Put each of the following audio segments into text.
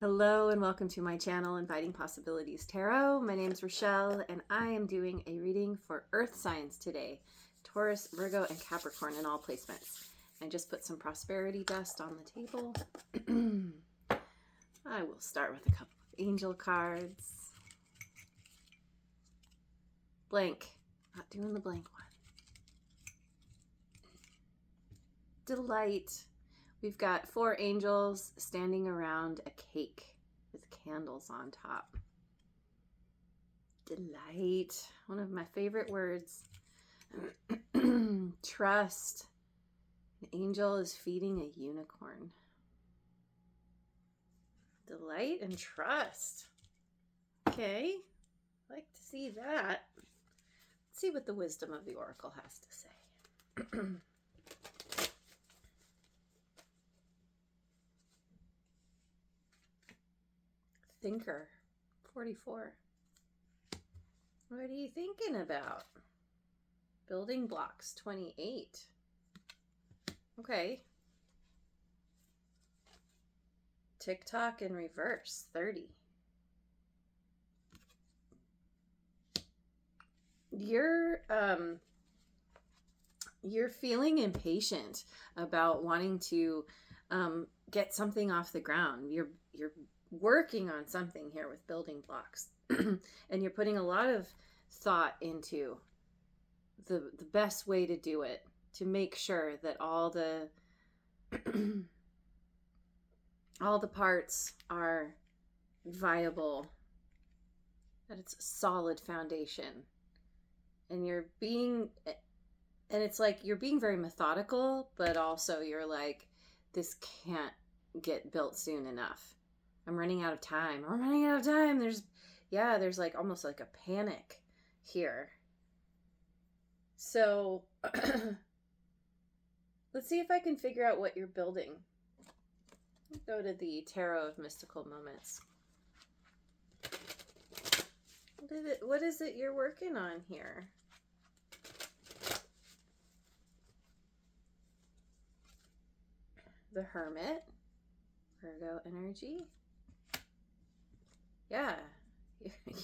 Hello and welcome to my channel, Inviting Possibilities Tarot. My name is Rochelle and I am doing a reading for Earth signs today. Taurus, Virgo, and Capricorn in all placements. I just put some prosperity dust on the table. I will start with a couple of angel cards. Blank. Not doing the blank one. Delight. We've got 4 angels standing around a cake with candles on top. Delight. One of my favorite words. Trust. An angel is feeding a unicorn. Delight and trust. Okay. I like to see that. Let's see what the wisdom of the oracle has to say. Thinker, 44. What are you thinking about? Building blocks, 28. Okay. TikTok in reverse, 30. You're feeling impatient about wanting to get something off the ground. You're working on something here with building blocks. And you're putting a lot of thought into the best way to do it, to make sure that all the all the parts are viable, that it's a solid foundation. And it's like you're being very methodical, but also you're like, this can't get built soon enough. I'm running out of time. I'm running out of time. There's like almost like a panic here. So let's see if I can figure out what you're building. Go to the Tarot of Mystical Moments. What is it you're working on here? The Hermit, Virgo energy. Yeah,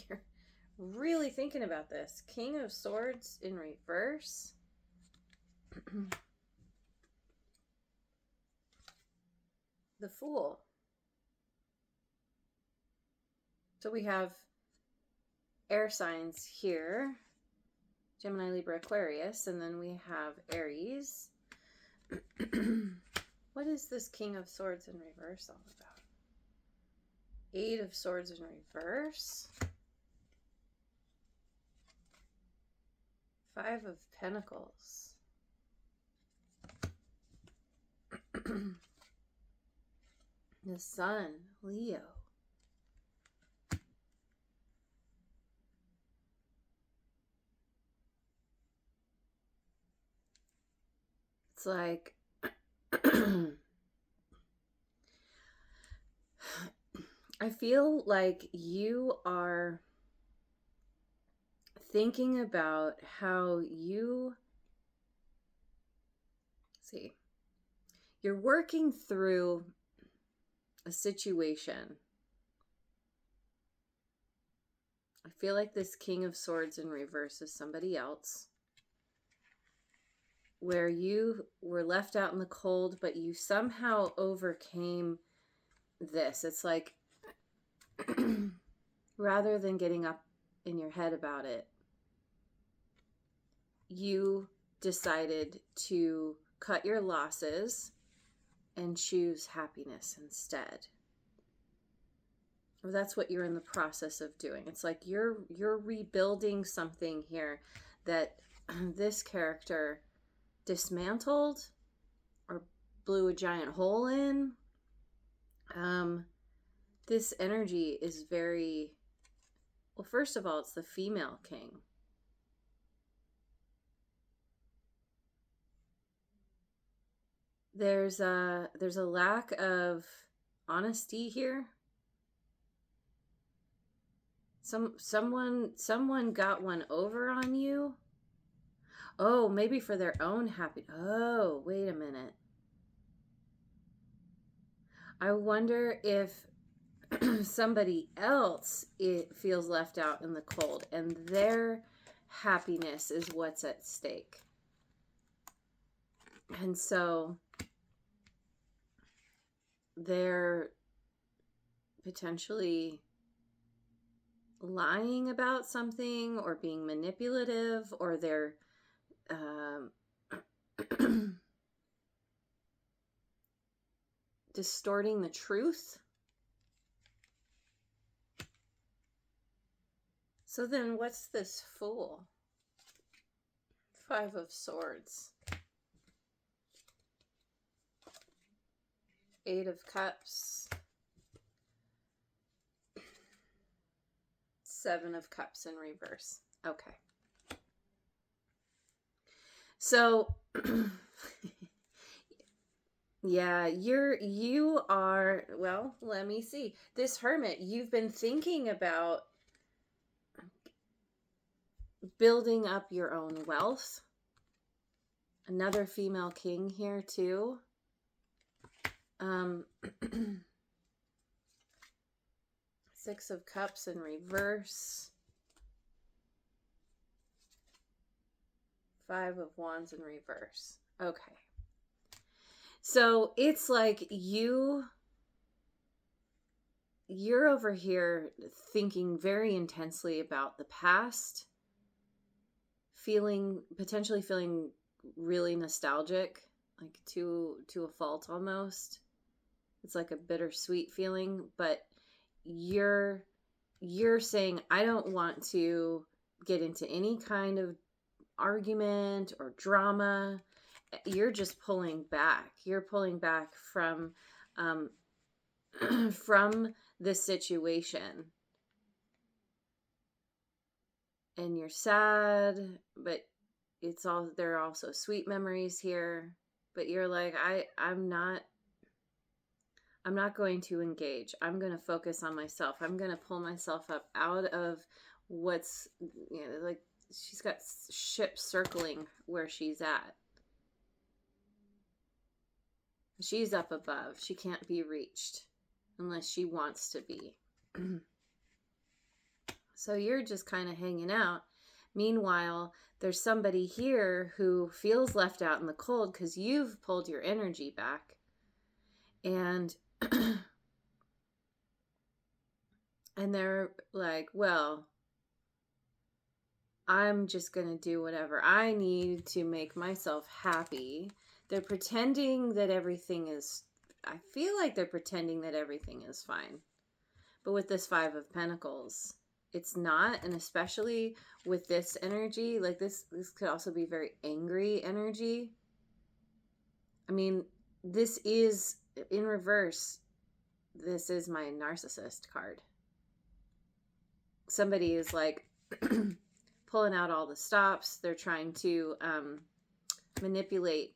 you're really thinking about this. King of Swords in reverse. The Fool. So we have air signs here. Gemini, Libra, Aquarius. And then we have Aries. What is this King of Swords in reverse all about? 8 of Swords in reverse. 5 of Pentacles. The Sun, Leo. It's like I feel like you are thinking about how you're working through a situation. I feel like this King of Swords in reverse is somebody else, where you were left out in the cold, but you somehow overcame this. It's like rather than getting up in your head about it, you decided to cut your losses and choose happiness instead. Or that's what you're in the process of doing. It's like you're rebuilding something here that this character dismantled or blew a giant hole in. This energy is very, well, first of all, it's the female king. There's a lack of honesty here. Someone got one over on you. Oh, maybe for their own happiness. Oh, wait a minute. I wonder if somebody else it feels left out in the cold, and their happiness is what's at stake. And so they're potentially lying about something, or being manipulative, or they're distorting the truth. So then what's this Fool? 5 of Swords. 8 of Cups. 7 of Cups in reverse. Okay. So, yeah, you are, well, let me see. This Hermit, you've been thinking about building up your own wealth. Another female king here too. 6 of Cups in reverse. 5 of Wands in reverse. Okay. So it's like you're over here thinking very intensely about the past, potentially feeling really nostalgic, like to a fault almost. It's like a bittersweet feeling, but you're saying, I don't want to get into any kind of argument or drama. You're just pulling back. You're pulling back from from this situation. And you're sad, but there are also sweet memories here. But you're like, I'm not going to engage. I'm going to focus on myself. I'm going to pull myself up out of what's, like she's got ships circling where she's at. She's up above. She can't be reached unless she wants to be. So you're just kind of hanging out. Meanwhile, there's somebody here who feels left out in the cold because you've pulled your energy back. And and they're like, well, I'm just going to do whatever I need to make myself happy. They're pretending that everything is, I feel like they're pretending that everything is fine. But with this 5 of Pentacles, it's not. And especially with this energy, like this could also be very angry energy. I mean, this is, in reverse, this is my narcissist card. Somebody is like pulling out all the stops. They're trying to manipulate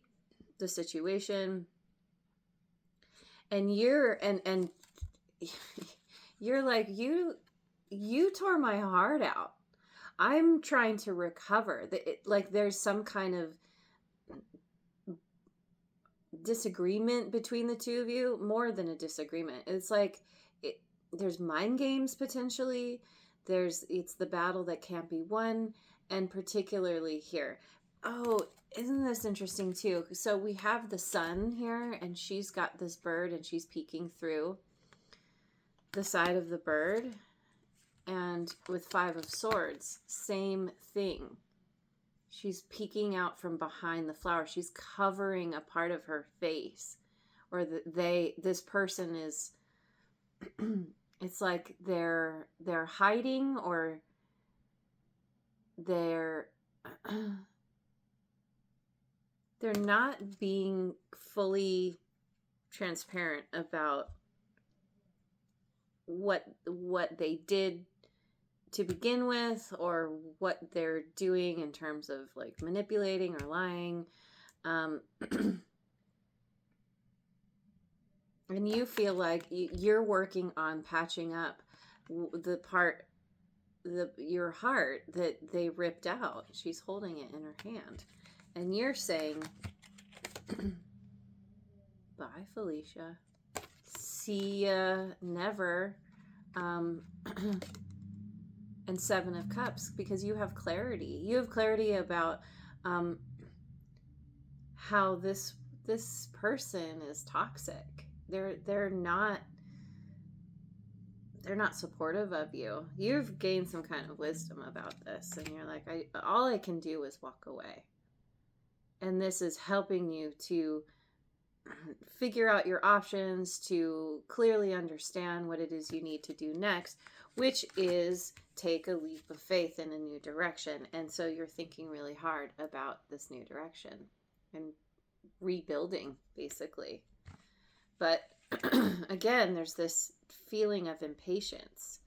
the situation. And you're like, you tore my heart out. I'm trying to recover. Like there's some kind of disagreement between the two of you, more than a disagreement. It's like there's mind games potentially. It's the battle that can't be won, and particularly here. Oh, isn't this interesting too? So we have the sun here, and she's got this bird, and she's peeking through the side of the bird. And with 5 of Swords, same thing. She's peeking out from behind the flower. She's covering a part of her face, or this person is. It's like they're hiding, or they're not being fully transparent about what they did to begin with, or what they're doing in terms of like manipulating or lying. And you feel like you're working on patching up your heart that they ripped out. She's holding it in her hand. And you're saying, bye, Felicia. See ya never. Um, and Seven of Cups, because you have clarity. You have clarity about um, how this person is toxic. They're not supportive of you. You've gained some kind of wisdom about this, and you're like, all I can do is walk away. And this is helping you to figure out your options, to clearly understand what it is you need to do next, which is take a leap of faith in a new direction. And so you're thinking really hard about this new direction and rebuilding, basically. But again, there's this feeling of impatience.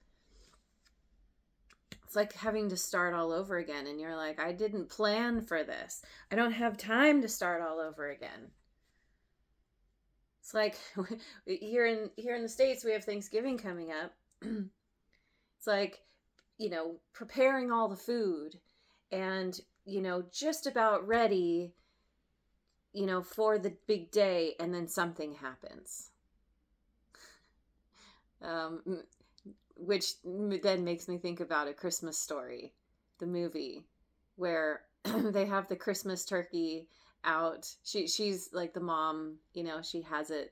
It's like having to start all over again, and you're like, I didn't plan for this. I don't have time to start all over again. It's like here in the States, we have Thanksgiving coming up. It's like, preparing all the food and, just about ready, for the big day, and then something happens. Which then makes me think about A Christmas Story, the movie, where they have the Christmas turkey out. She's like the mom, she has it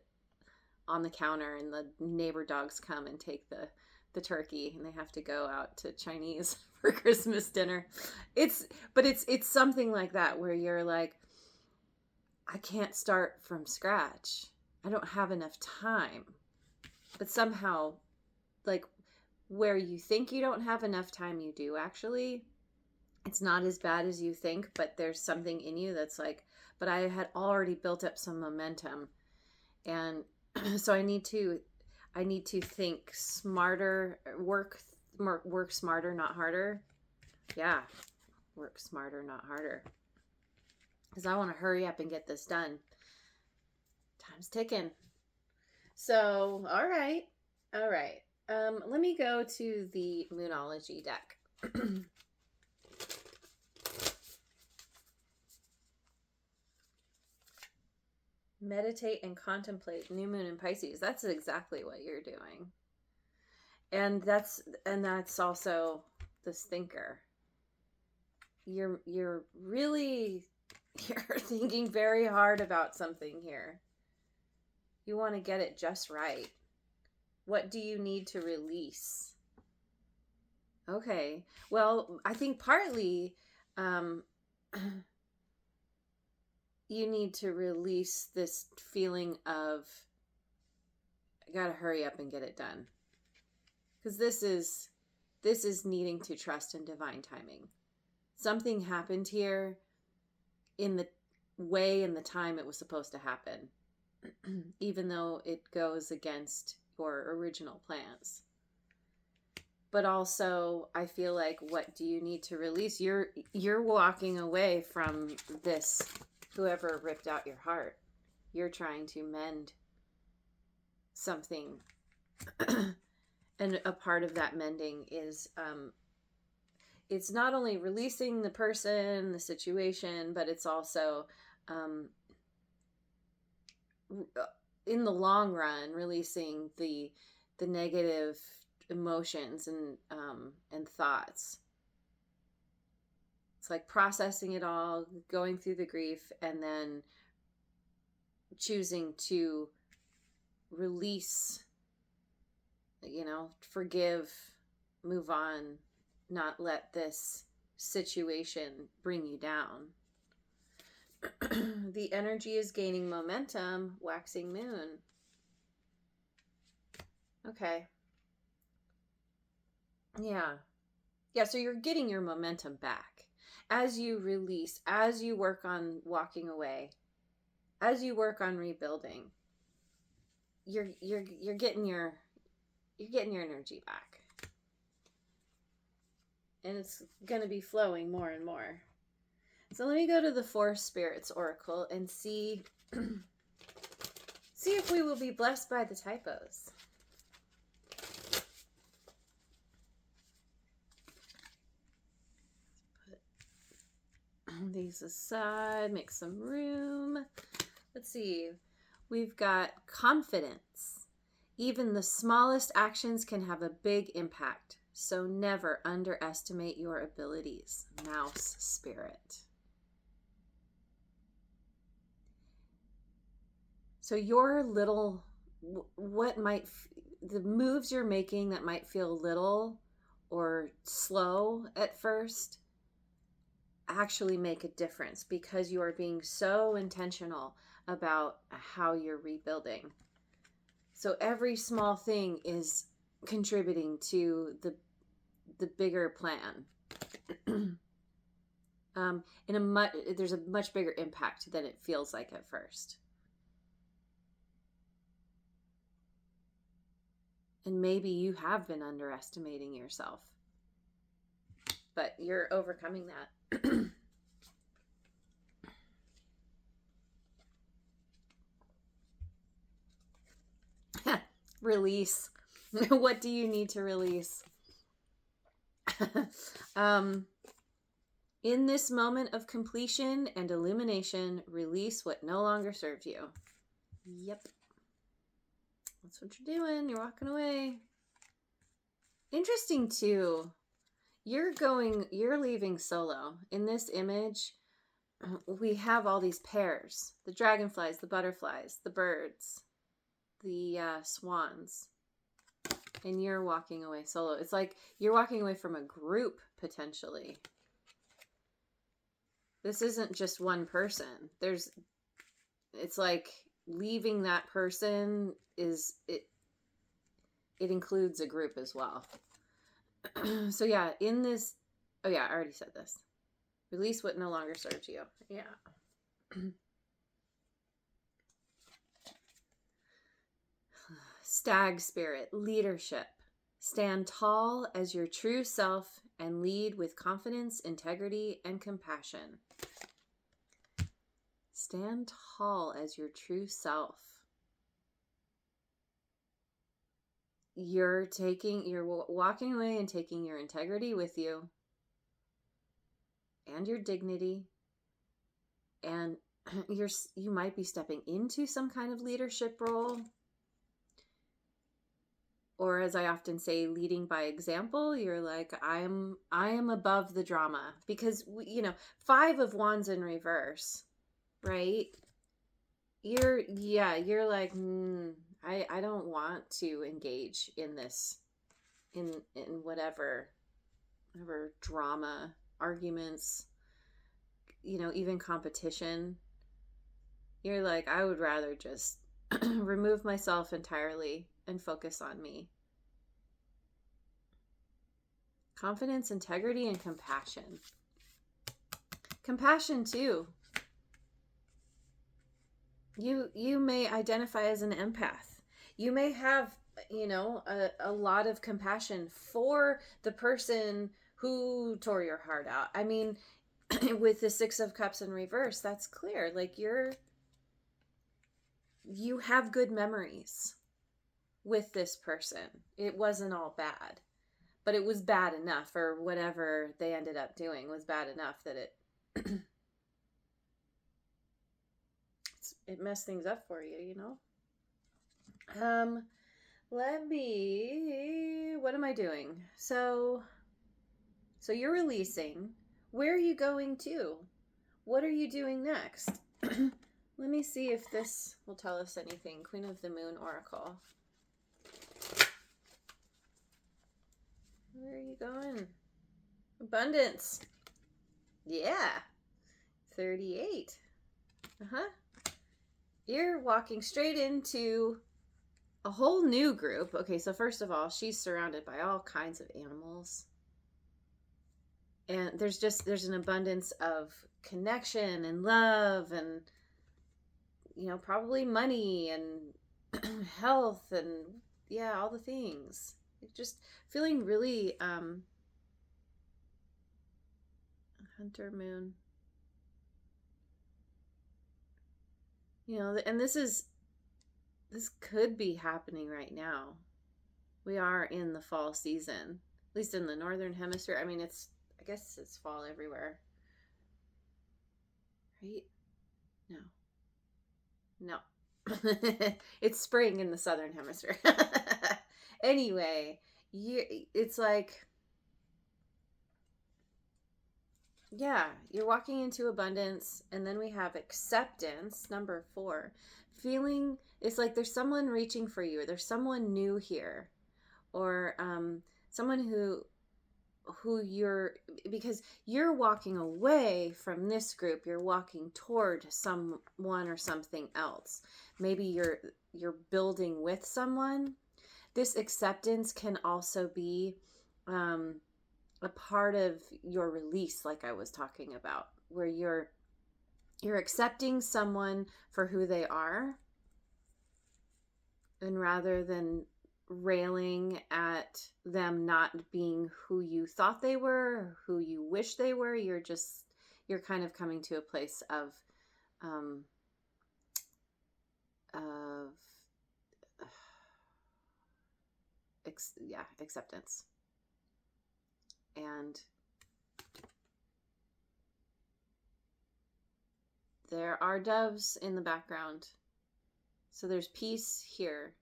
on the counter, and the neighbor dogs come and take the turkey, and they have to go out to Chinese for Christmas dinner. It's something like that, where you're like, I can't start from scratch. I don't have enough time. But somehow, like, where you think you don't have enough time, you do actually. It's not as bad as you think, but there's something in you that's like, but I had already built up some momentum. And so I need to think smarter, work smarter, not harder. Yeah, work smarter, not harder. Because I want to hurry up and get this done. Time's ticking. So, all right. Let me go to the Moonology deck. Meditate and contemplate new moon in Pisces. That's exactly what you're doing. And that's also this thinker. You're thinking very hard about something here. You want to get it just right. What do you need to release? Okay. Well, I think partly you need to release this feeling of, I gotta hurry up and get it done. Because this is needing to trust in divine timing. Something happened here in the way and the time it was supposed to happen, even though it goes against your original plans. But also, I feel like, what do you need to release? You're walking away from this, whoever ripped out your heart. You're trying to mend something. And a part of that mending is, it's not only releasing the person, the situation, but it's also, in the long run, releasing the negative emotions and thoughts. It's like processing it all, going through the grief, and then choosing to release, forgive, move on, not let this situation bring you down. The energy is gaining momentum, waxing moon. Okay. Yeah. So you're getting your momentum back as you release, as you work on walking away, as you work on rebuilding. You're getting your energy back, and it's going to be flowing more and more. So let me go to the Four Spirits Oracle and see if we will be blessed by the typos. Put these aside, make some room. Let's see. We've got confidence. Even the smallest actions can have a big impact, so never underestimate your abilities, mouse spirit. So your little, the moves you're making that might feel little or slow at first actually make a difference because you are being so intentional about how you're rebuilding. So every small thing is contributing to the bigger plan. There's a much bigger impact than it feels like at first. And maybe you have been underestimating yourself, but you're overcoming that. Release. What do you need to release? In this moment of completion and illumination, release what no longer serves you. Yep. That's what you're doing. You're walking away. Interesting too. You're leaving solo. In this image, we have all these pairs. The dragonflies, the butterflies, the birds, the swans. And you're walking away solo. It's like you're walking away from a group, potentially. This isn't just one person. It's like leaving that person it includes a group as well. So yeah, in this, oh yeah, I already said this. Release what no longer serves you. Yeah. Stag spirit, leadership. Stand tall as your true self and lead with confidence, integrity, and compassion. Stand tall as your true self. You're walking away and taking your integrity with you and your dignity, and you might be stepping into some kind of leadership role, or as I often say, leading by example. You're like, I am above the drama, because 5 of Wands in reverse, right? You're like, I don't want to engage in this, in whatever drama, arguments, even competition. You're like, I would rather just remove myself entirely and focus on me. Confidence, integrity, and compassion. Compassion too. You may identify as an empath. You may have, a lot of compassion for the person who tore your heart out. I mean, with the 6 of Cups in reverse, that's clear. Like you have good memories with this person. It wasn't all bad, but it was bad enough, or whatever they ended up doing was bad enough that it messed things up for you, what am I doing? So you're releasing. Where are you going to? What are you doing next? Let me see if this will tell us anything. Queen of the Moon Oracle. Where are you going? Abundance. Yeah. 38. You're walking straight into a whole new group. Okay, so first of all, she's surrounded by all kinds of animals. And there's an abundance of connection and love and, probably money and health and, yeah, all the things. Just feeling really, Hunter Moon. And this could be happening right now. We are in the fall season, at least in the northern hemisphere. I mean, I guess it's fall everywhere, right? No. It's spring in the southern hemisphere. Anyway, it's like, yeah, you're walking into abundance. And then we have acceptance, number 4. Feeling, it's like there's someone reaching for you. There's someone new here. Or someone who you're, because you're walking away from this group, you're walking toward someone or something else. Maybe you're building with someone. This acceptance can also be a part of your release, like I was talking about, where you're accepting someone for who they are, and rather than railing at them not being who you thought they were, or who you wish they were, you're kind of coming to a place of acceptance. And there are doves in the background, so there's peace here,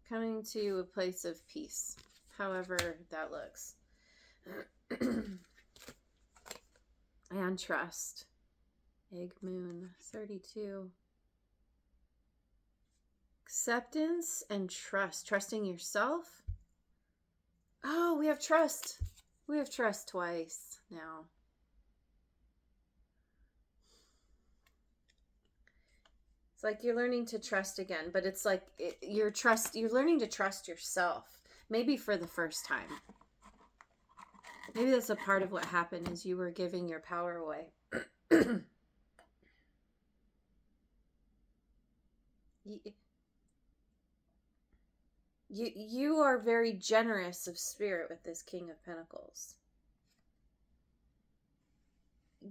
coming to a place of peace, however that looks. And trust. Egg Moon 32. Acceptance and trust. Trusting yourself. Oh, we have trust. We have trust twice now. It's like you're learning to trust again, but it's like you're learning to trust yourself, maybe for the first time. Maybe that's a part of what happened, is you were giving your power away. You are very generous of spirit with this King of Pentacles.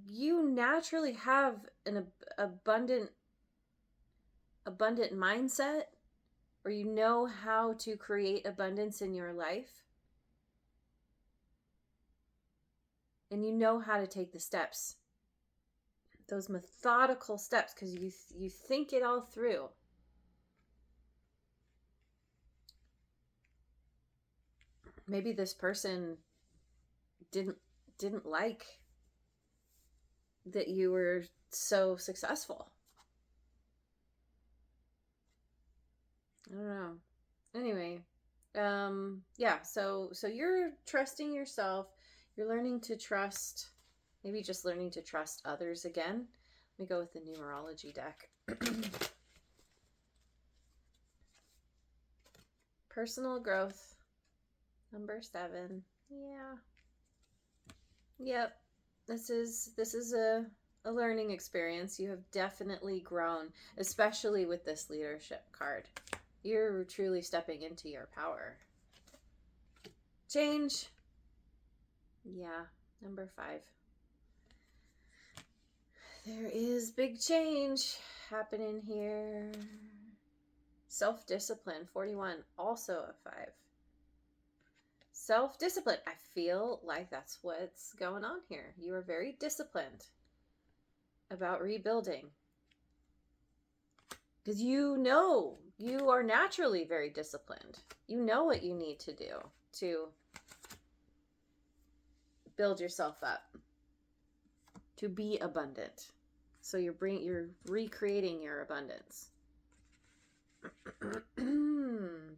You naturally have an abundant mindset, or you know how to create abundance in your life. And you know how to take the steps, those methodical steps, because you think it all through. Maybe this person didn't like that you were so successful. I don't know. Anyway, yeah, so you're trusting yourself. You're learning to trust, maybe just learning to trust others again. Let me go with the numerology deck. Personal growth, number 7. Yeah. Yep. This is a learning experience. You have definitely grown, especially with this leadership card. You're truly stepping into your power. Change. Yeah, number 5. There is big change happening here. Self-discipline, 41, also a 5. Self-discipline. I feel like that's what's going on here. You are very disciplined about rebuilding, because you know you are naturally very disciplined. You know what you need to do to build yourself up, to be abundant. So you're recreating your abundance.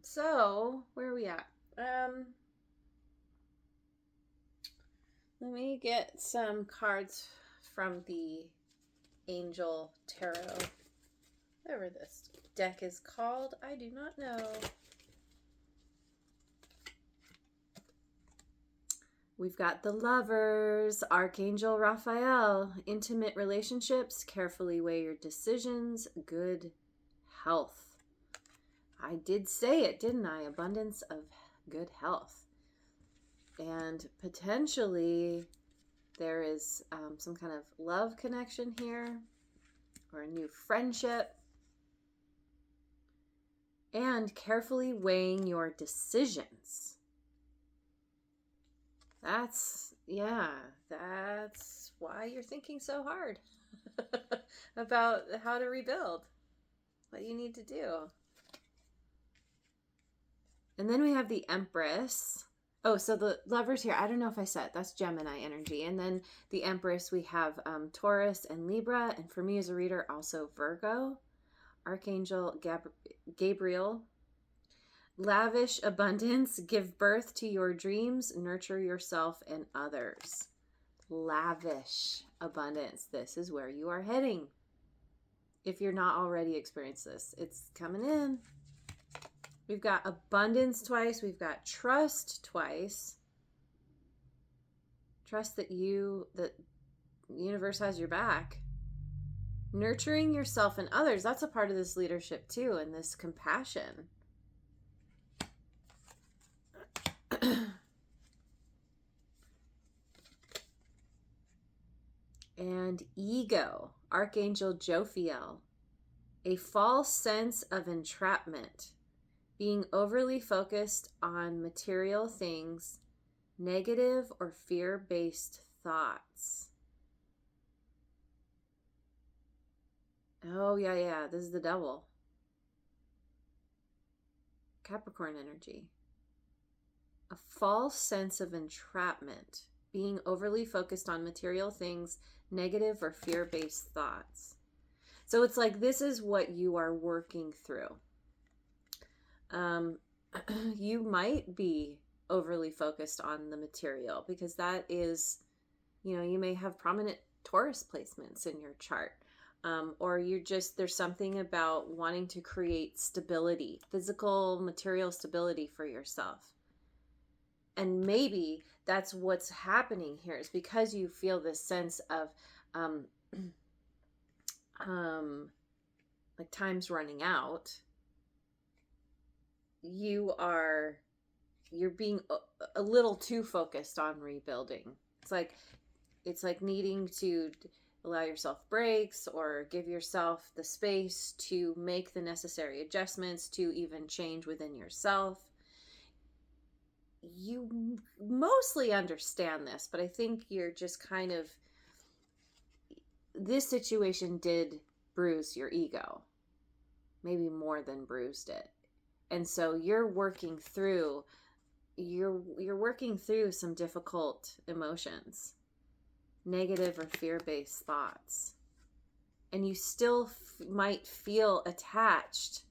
So where are we at? Let me get some cards from the Angel Tarot. Whatever this deck is called, I do not know. We've got the Lovers, Archangel Raphael, intimate relationships, carefully weigh your decisions, good health. I did say it, didn't I? Abundance of good health. And potentially there is some kind of love connection here, or a new friendship. And carefully weighing your decisions. That's why you're thinking so hard about how to rebuild. What do you need to do? And then we have the Empress. Oh, so the Lovers here, I don't know if I said, that's Gemini energy. And then the Empress, we have Taurus and Libra. And for me as a reader, also Virgo. Archangel Gabriel. Lavish abundance, give birth to your dreams, nurture yourself and others. Lavish abundance. This is where you are heading. If you're not already experienced this, it's coming in. We've got abundance twice. We've got trust twice. Trust that the universe has your back. Nurturing yourself and others. That's a part of this leadership too, and this compassion. And ego. Archangel Jophiel. A false sense of entrapment. Being overly focused on material things, negative or fear-based thoughts. Oh, yeah. This is the devil. Capricorn energy. A false sense of entrapment. Being overly focused on material things, negative or fear-based thoughts. So it's like this is what you are working through. You might be overly focused on the material because that is, you may have prominent Taurus placements in your chart. Or there's something about wanting to create stability, physical, material stability for yourself. And maybe that's what's happening here is because you feel this sense of, like time's running out. You're being a little too focused on rebuilding. It's like needing to allow yourself breaks or give yourself the space to make the necessary adjustments to even change within yourself. You mostly understand this, but I think you're just kind of, this situation did bruise your ego, maybe more than bruised it. And so you're working through some difficult emotions, negative or fear-based thoughts. And you still might feel attached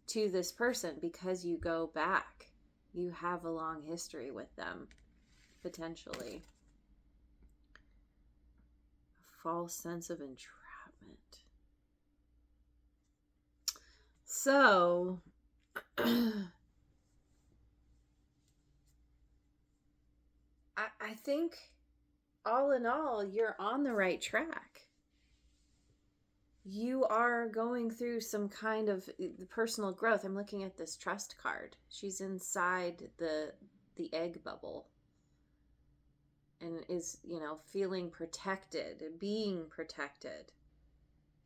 to this person because you go back. You have a long history with them, potentially. A false sense of entrapment. So, I think all in all, you're on the right track. You are going through some kind of personal growth. I'm looking at this trust card. She's inside the egg bubble and is, feeling protected, being protected.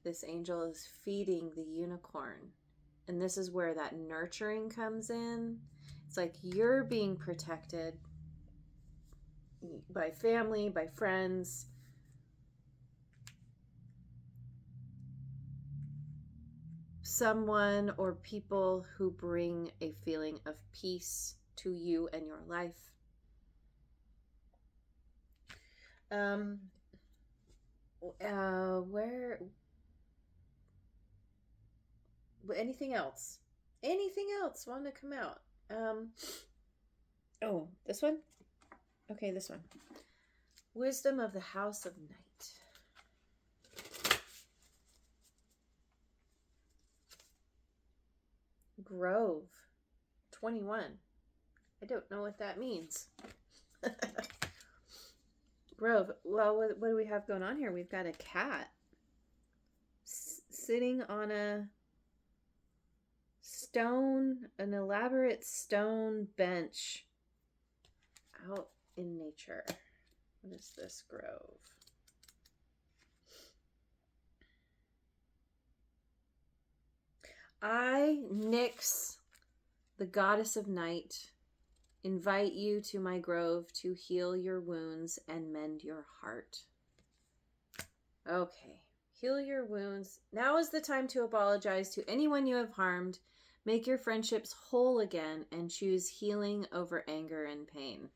This angel is feeding the unicorn. And this is where that nurturing comes in. It's like you're being protected by family, by friends. Someone or people who bring a feeling of peace to you and your life. Anything else? Anything else want to come out? Oh, this one? Okay, this one. Wisdom of the House of Night. Grove. 21. I don't know what that means. Grove. Well, what do we have going on here? We've got a cat sitting on an elaborate stone bench out in nature. What is this grove? I, Nyx, the goddess of night, invite you to my grove to heal your wounds and mend your heart. Okay, Heal your wounds. Now is the time to apologize to anyone you have harmed. Make your friendships whole again and choose healing over anger and pain.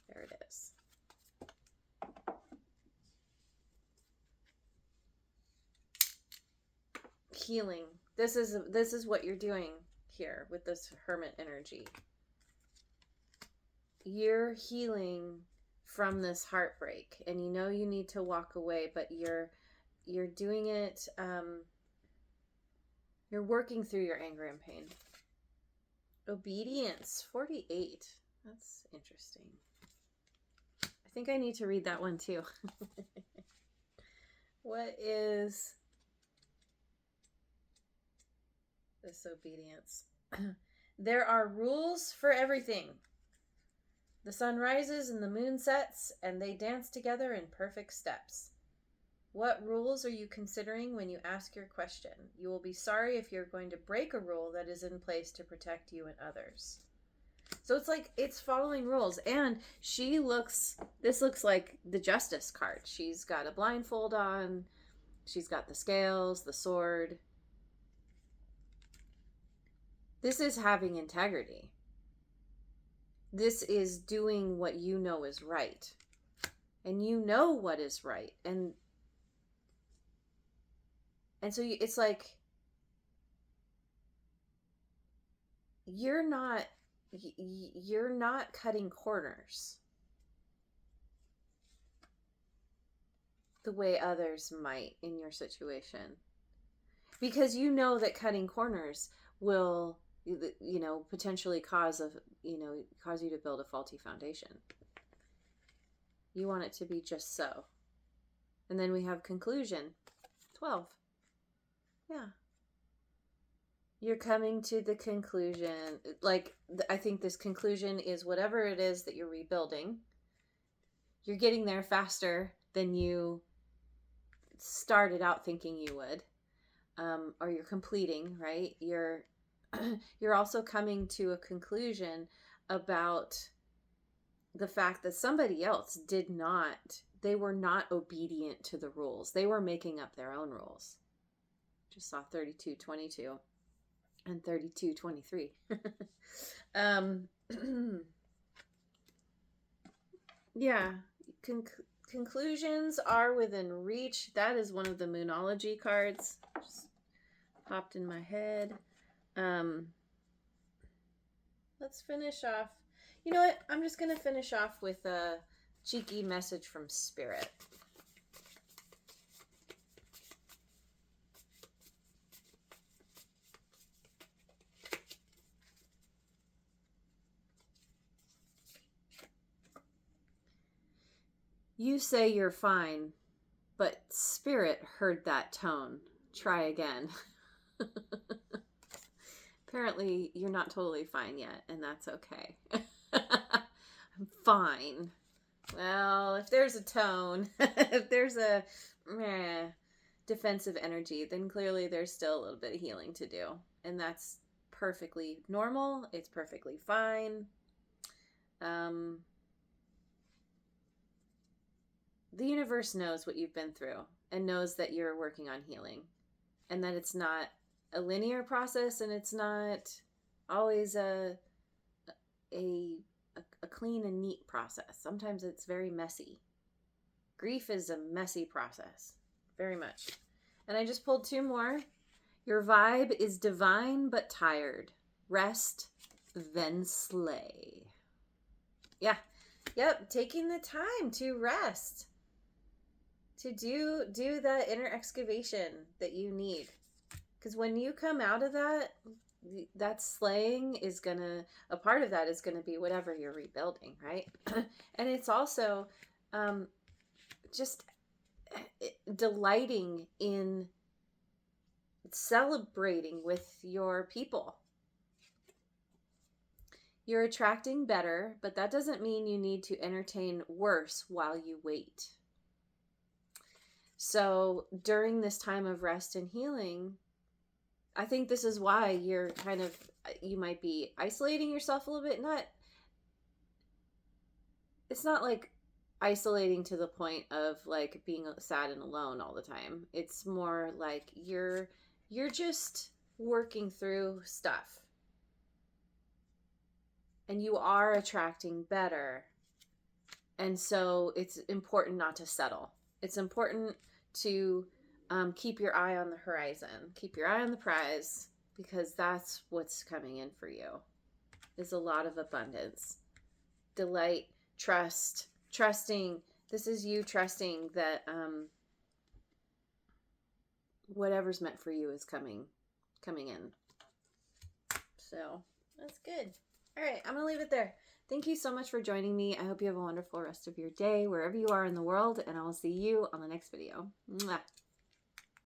There it is. Healing. This is what you're doing here with this Hermit energy. You're healing from this heartbreak, and you know you need to walk away, but you're doing it, you're working through your anger and pain. Obedience, 48. That's interesting. I think I need to read that one too. What is this obedience? There are rules for everything. The sun rises and the moon sets, and they dance together in perfect steps. What rules are you considering when you ask your question? You will be sorry if you're going to break a rule that is in place to protect you and others. So it's like it's following rules. And this looks like the Justice card. She's got a blindfold on. She's got the scales, the sword. This is having integrity. This is doing what you know is right. And you know what is right. And so it's like you're not cutting corners the way others might in your situation, because you know that cutting corners will, you know, potentially cause you to build a faulty foundation. You want it to be just so. And then we have conclusion, 12. Yeah. You're coming to the conclusion. Like, I think this conclusion is whatever it is that you're rebuilding. You're getting there faster than you started out thinking you would. Or you're completing, right? You're also coming to a conclusion about the fact that somebody else they were not obedient to the rules. They were making up their own rules. Just saw 32:22 and 32:23. Yeah, conclusions are within reach. That is one of the Moonology cards. Just popped in my head. Let's finish off. You know what? I'm just going to finish off with a cheeky message from Spirit. You say you're fine, but Spirit heard that tone. Try again. Apparently, you're not totally fine yet, and that's okay. I'm fine. Well, if there's a tone, if there's a defensive energy, then clearly there's still a little bit of healing to do. And that's perfectly normal. It's perfectly fine. The universe knows what you've been through and knows that you're working on healing, and that it's not a linear process, and it's not always a clean and neat process. Sometimes it's very messy. Grief is a messy process, very much. And I just pulled 2 more. Your vibe is divine but tired. Rest, then slay. Yeah. Yep, taking the time to rest. To do that inner excavation that you need. Because when you come out of that slaying is a part of that is gonna be whatever you're rebuilding, right? And it's also just delighting in celebrating with your people. You're attracting better, but that doesn't mean you need to entertain worse while you wait. So during this time of rest and healing, I think this is why you might be isolating yourself a little bit. It's not like isolating to the point of like being sad and alone all the time. It's more like you're just working through stuff, and you are attracting better. And so it's important not to settle. It's important to keep your eye on the horizon, keep your eye on the prize, because that's what's coming in for you. Is a lot of abundance, delight, trust, trusting. This is you trusting that whatever's meant for you is coming in. So that's good. All right, I'm gonna leave it there. Thank you so much for joining me. I hope you have a wonderful rest of your day wherever you are in the world, and I will see you on the next video. Mwah.